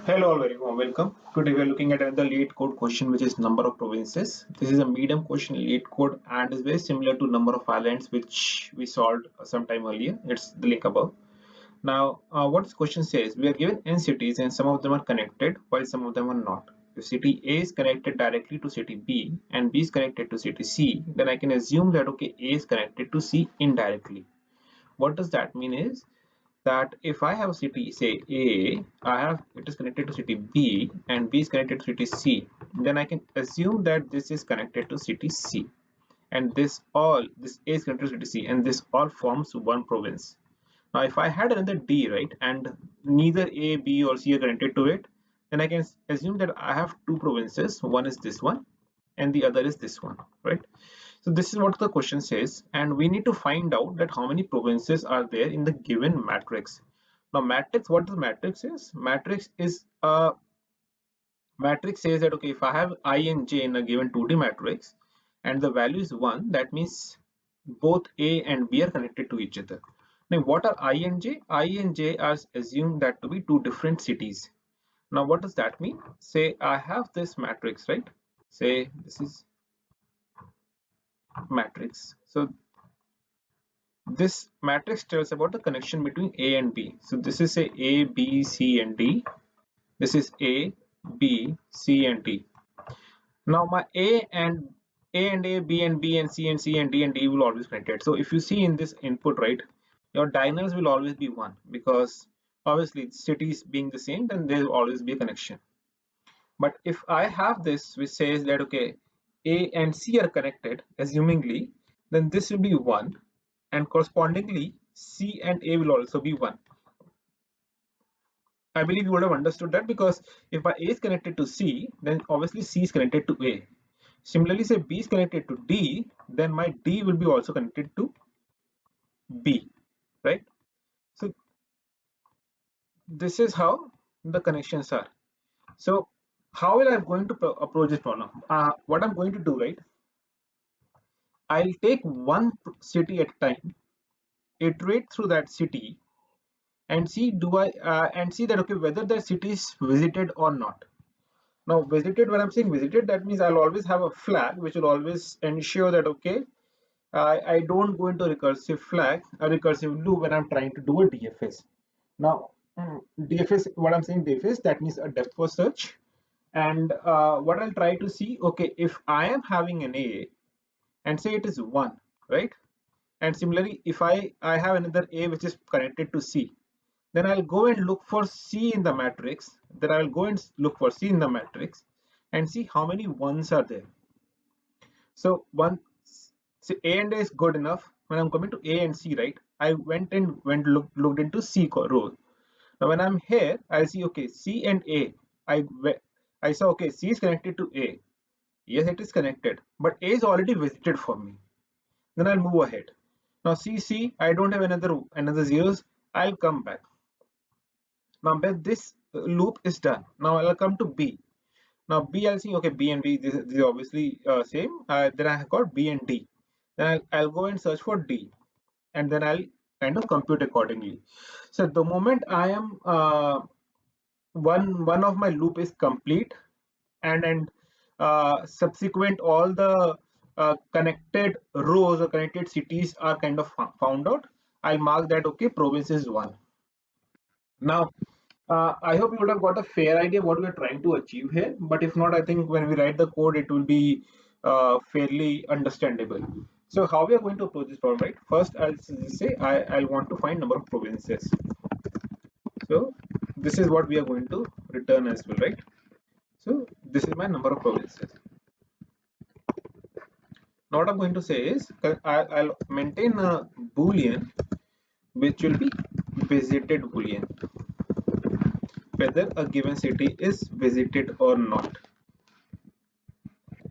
Hello, all very warm welcome. Today we are looking at another LEED code question, which is number of provinces. This is a medium question LEED code and is very similar to number of islands, which we solved some time earlier. It's the link above. Now, what this question says, we are given n cities and some of them are connected while some of them are not. If city A is connected directly to city B and B is connected to city C, then I can assume that okay, A is connected to C indirectly. What does that mean is that if I have a city, say A, it is connected to city B and B is connected to city C, then I can assume that this is connected to city C, and this A is connected to city C, and this all forms one province. Now, if I had another D, right, and neither A, B, or C are connected to it, then I can assume that I have two provinces. One is this one, and the other is this one, right? So this is what the question says, and we need to find out that how many provinces are there in the given matrix. Now, matrix, what the matrix is? Matrix says that okay, if I have I and J in a given 2D matrix, and the value is 1, that means both A and B are connected to each other. Now, what are I and J? I and J are assumed that to be two different cities. Now, what does that mean? Say I have this matrix, right? Say this is matrix. So this matrix tells about the connection between A and B. So this is say A, B, C, and D. This is A, B, C, and D. Now my A, B and B and C and C and D and D will always connected. So if you see in this input, right, your diagonals will always be 1 because obviously cities being the same, then there will always be a connection. But if I have this which says that okay, A and C are connected, assumingly, then this will be 1, and correspondingly C and A will also be 1. I believe you would have understood that because if my A is connected to C, then obviously C is connected to A. Similarly, say B is connected to D, then my D will be also connected to B, right? So this is how the connections are. So how will I going to approach this problem? What I'm going to do, right? I'll take one city at a time, iterate through that city, and see that okay whether the city is visited or not. Now visited, when I'm saying visited, that means I'll always have a flag which will always ensure that okay, I don't go into a recursive loop when I'm trying to do a DFS. Now DFS, what I'm saying DFS, that means a depth first search. And what I'll try to see, okay, if I am having an A and say it is 1, right? And similarly, if I have another A which is connected to C, then I'll go and look for C in the matrix. Then I'll go and look for C in the matrix and see how many ones are there. So so A and A is good enough. When I'm coming to A and C, right? I looked into C row. Now when I'm here, I'll see okay, C and A. I saw okay, C is connected to A. Yes, it is connected, but A is already visited for me. Then I'll move ahead. Now C, I don't have another zeros. I'll come back. Now when this loop is done, now I'll come to B. Now B, I'll see okay, B and B, this is obviously same. Then I have got B and D. Then I'll go and search for D, and then I'll kind of compute accordingly. So the moment I am one of my loop is complete, and subsequent all the connected rows or connected cities are kind of found out, I'll mark that okay, province is 1. Now I hope you would have got a fair idea what we're trying to achieve here, but if not, I think when we write the code it will be fairly understandable. So how we are going to approach this problem, right? First I'll say I'll want to find number of provinces. So this is what we are going to return as well, right? So this is my number of provinces. Now what I'm going to say is I'll maintain a boolean which will be visited boolean, whether a given city is visited or not.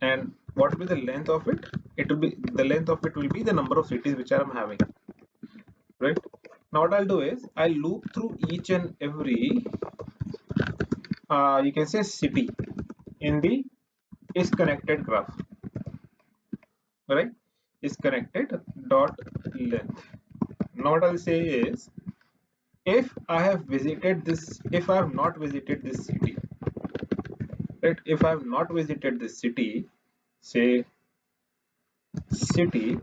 And what will be the length of it? It will be the length of it will be the number of cities which I'm having, right? Now what I'll do is I'll loop through each and every you can say city in the is connected graph, right? Is connected dot length. Now what I'll say is if I have visited this, if I have not visited this city, right? If I have not visited this city, say city,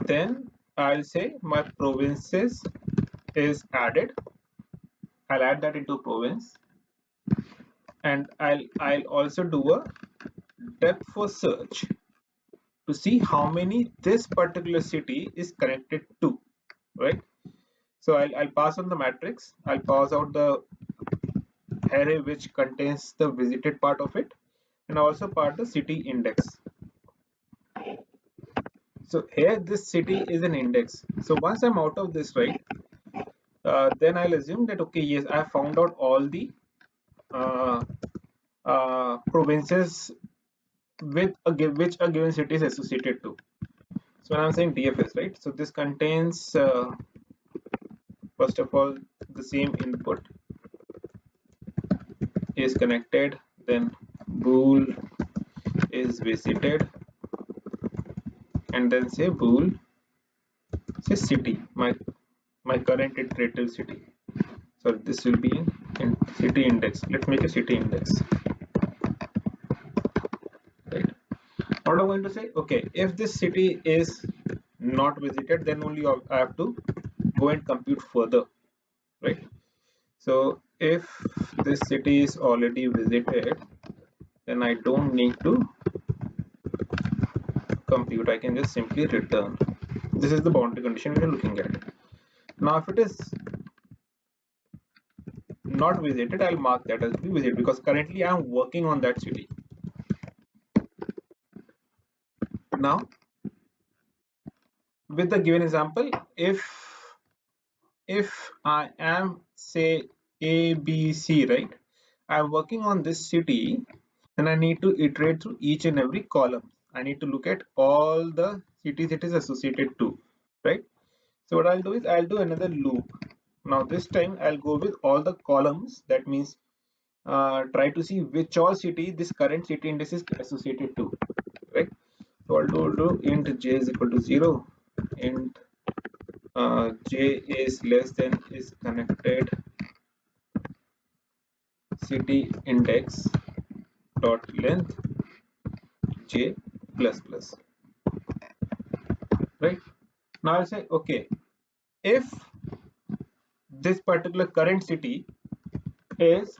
then I'll say my provinces is added. I'll add that into province, and I'll also do a depth first search to see how many this particular city is connected to, right? So I'll pass on the matrix. I'll pass out the array which contains the visited part of it, and also part the city index. So here this city is an index. So once I'm out of this, right, then I'll assume that okay, yes, I have found out all the uh, provinces with which a given city is associated to. So when I'm saying DFS, right, so this contains first of all the same input is connected, then bool is visited, and then say bool say city, my current iterative city. So this will be in city index. Let's make a city index, right? What I'm going to say, okay, if this city is not visited, then only I have to go and compute further, right? So if this city is already visited, then I don't need to compute. I can just simply return. This is the boundary condition we are looking at. Now if it is not visited, I'll mark that as be visited because currently I'm working on that city. Now with the given example, if I am say ABC, right, I'm working on this city, and I need to iterate through each and every column. I need to look at all the cities it is associated to, right? So what I'll do is I'll do another loop. Now this time I'll go with all the columns. That means try to see which all city this current city index is associated to, right? So I'll do int j is equal to 0, int j is less than is connected city index dot length j plus plus, right? Now I'll say okay, if this particular current city is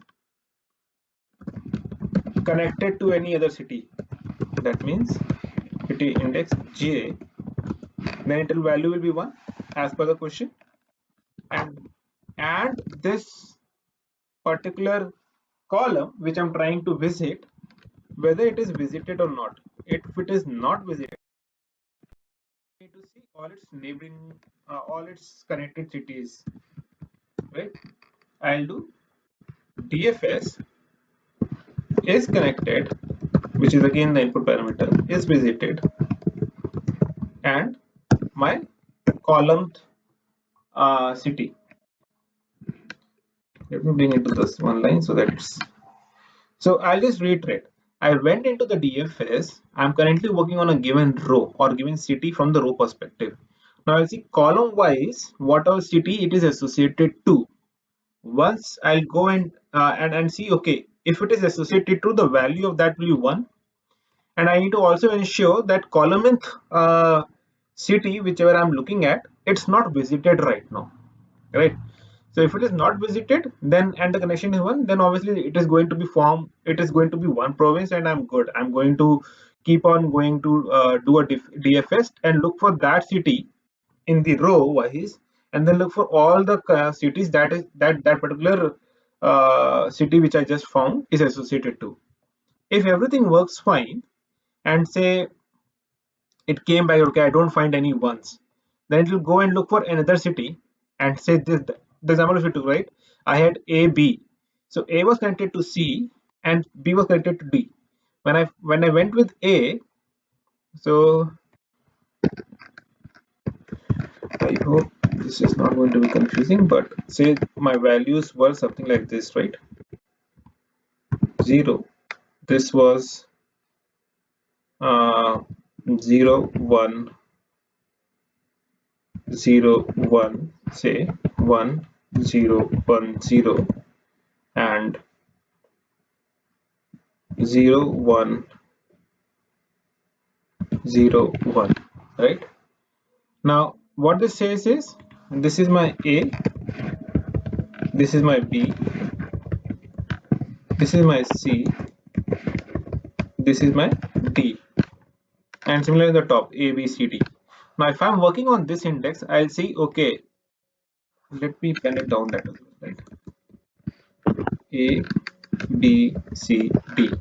connected to any other city, that means city index j, then its value will be 1 as per the question, and this particular column which I'm trying to visit, whether it is visited or not. If it is not visited, I need to see all its neighboring, all its connected cities, right? I'll do DFS is connected, which is again the input parameter, is visited, and my column city. Let me bring it to this one line so that's. So I'll just reiterate. I went into the DFS. I'm currently working on a given row or given city from the row perspective. Now I'll see column wise what our city it is associated to. Once I'll go and see okay, if it is associated to, the value of that will be 1, and I need to also ensure that column city whichever I'm looking at, it's not visited right now, right? So if it is not visited, then and the connection is 1, then obviously it is going to be it is going to be one province, and I'm good. I'm going to keep on going to do a DFS and look for that city in the row wise, and then look for all the cities that particular city which I just found is associated to. If everything works fine, and say it came back okay, I don't find any ones, then it will go and look for another city and say this the example of it took, right? I had A B, so A was connected to C and B was connected to D. When I went with A, so I hope this is not going to be confusing, but say my values were something like this, right? 0, this was uh, 0 1 0 1, say 1 0 1 0, and 0 1 0 1, right? Now what this says is, this is my A, this is my B, this is my C, this is my D, and similarly the top A B C D. Now if I'm working on this index, I'll see, okay, let me pen it down, that as well, right? A B C D.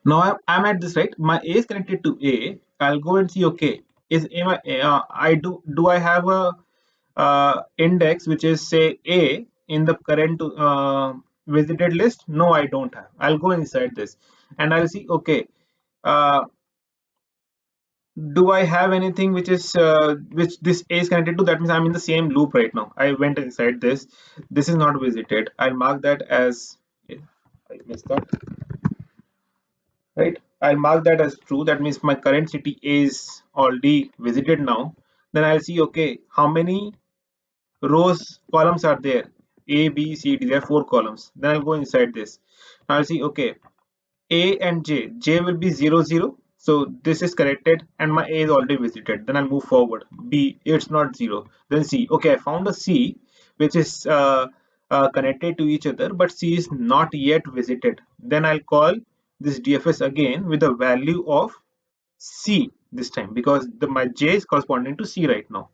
Now I'm at this, right? My A is connected to A. I'll go and see, okay, is am I I have a index which is say A in the current visited list? No, I don't have. I'll go inside this and I'll see, okay, uh, do I have anything which is which this A is connected to? That means I'm in the same loop right now. I went inside this. This is not visited. I'll mark that as, I missed that, right? I'll mark that as true. That means my current city is already visited now. Then I'll see, okay, how many rows columns are there? A B C D, there are 4 columns. Then I'll go inside this. I'll see, okay, A and J will be 0 0, so this is corrected and my A is already visited. Then I'll move forward. B, it's not 0. Then C, okay, I found a C which is connected to each other, but C is not yet visited. Then I'll call this DFS again with the value of C this time, because my J is corresponding to C right now.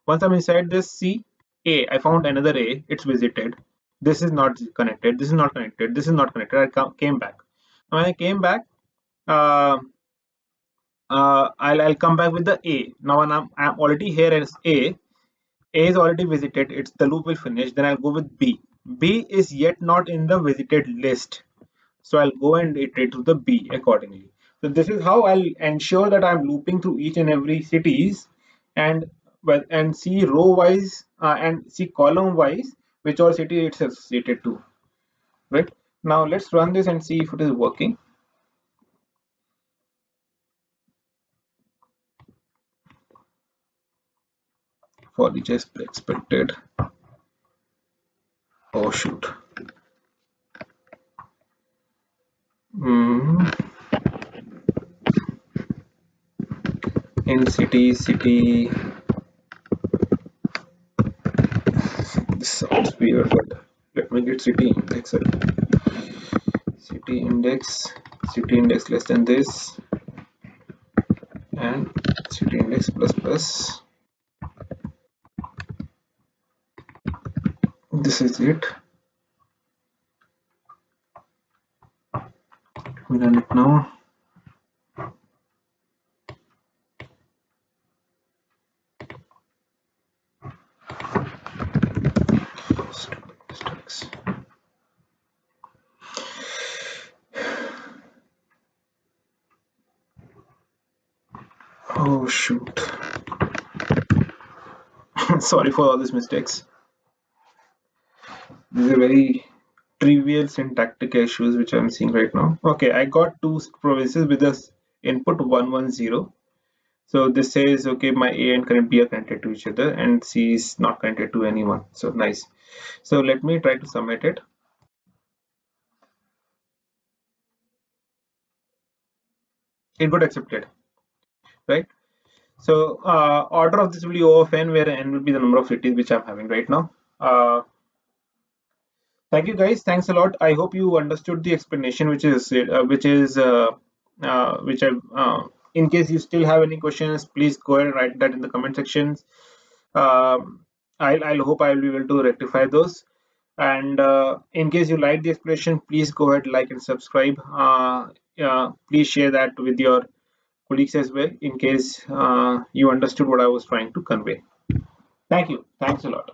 Once I'm inside this C, A, I found another A, it's visited. This is not connected, this is not connected, this is not connected. I came back. When I came back, uh, I'll come back with the A. Now when I'm already here as A is already visited, it's the loop will finish. Then I'll go with B. B is yet not in the visited list, so I'll go and iterate to the B accordingly. So this is how I'll ensure that I'm looping through each and every cities, and and see row wise and see column wise which all city it's associated to. Right, now let's run this and see if it is working. For each expected. Oh shoot. Mm. In city. This sounds weird, but let me get city index. City index less than this, and city index plus plus. This is it. We run it now. Oh shoot. Sorry for all these mistakes. These are very trivial syntactic issues which I'm seeing right now. Okay, I got two provinces with this input 110. So this says, okay, my A and current B are connected to each other and C is not connected to anyone. So nice. So let me try to submit it. It got accepted, right? So order of this will be O of n, where n will be the number of cities which I'm having right now. Thank you guys. Thanks a lot. I hope you understood the explanation, which I. In case you still have any questions, please go ahead and write that in the comment sections. I'll hope I'll be able to rectify those. And in case you like the explanation, please go ahead, like and subscribe. Please share that with your colleagues as well, in case you understood what I was trying to convey. Thank you. Thanks a lot.